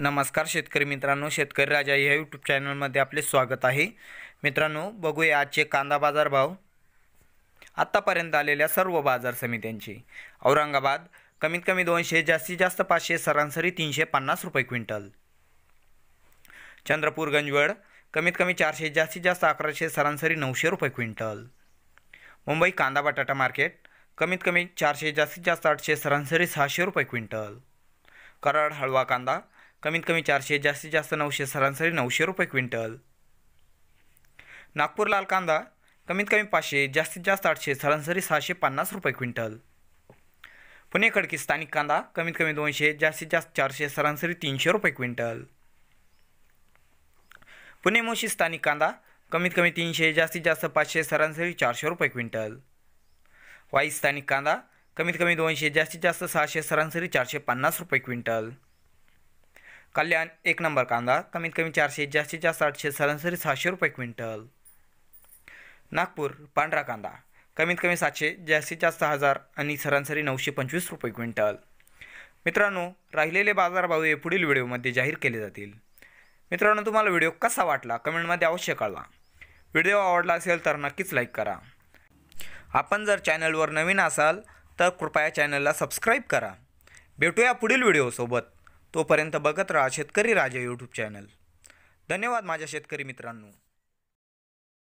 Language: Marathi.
नमस्कार शेतकरी मित्रांनो, शेतकरी राजा या यूट्यूब चॅनलमध्ये आपले स्वागत आहे। मित्रांनो, बघूया आजचे कांदा बाजार भाव। आतापर्यंत आलेल्या सर्व बाजार समित्यांचे। औरंगाबाद कमीत कमी 200, जास्तीत जास्त 500, सरासरी 350 रुपये क्विंटल। चंद्रपूर गंजवड कमीत कमी 400, जास्तीत जास्त 1100, सरासरी 900 रुपये क्विंटल। मुंबई कांदा बटाटा मार्केट कमीत कमी 400, जास्तीत जास्त 800, सरासरी 600 रुपये क्विंटल। कराड हळवा कांदा कमीत कमी 400, जास्तीत जास्त 900, सरासरी 900 रुपये क्विंटल। नागपूर लाल कांदा कमीत कमी 500, जास्तीत जास्त 800, सरासरी 650 रुपये क्विंटल। पुणे खडकी स्थानिक कांदा कमीत कमी 200, जास्तीत जास्त 400, सरासरी 300 रुपये क्विंटल। पुणे मोशी स्थानिक कांदा कमीत कमी 300, जास्तीत जास्त 500, सरासरी 400 रुपये क्विंटल। वाई स्थानिक कांदा कमीत कमी 200, जास्तीत जास्त 600, सरासरी 450 रुपये क्विंटल। कल्याण एक नंबर कांदा कमीत कमी 400, जास्तीत जास्त 800, सरासरी 600 रुपये क्विंटल। नागपूर पांढरा कांदा कमीत कमी 700, जास्तीत जास्त 1000 आणि सरासरी 925 रुपये क्विंटल। मित्रांनो, राहिलेले बाजारभाव हे पुढील व्हिडिओमध्ये जाहीर केले जातील। मित्रांनो, तुम्हाला व्हिडिओ कसा वाटला कमेंटमध्ये अवश्य कळवा। व्हिडिओ आवडला असेल तर नक्कीच लाईक करा। आपण जर चॅनलवर नवीन असाल तर कृपया चॅनलला सबस्क्राईब करा। भेटूया पुढील व्हिडिओसोबत। तोपर्यंत बघत राहा शेतकरी राजा यूट्यूब चॅनल। धन्यवाद माझ्या शेतकरी मित्रांनो।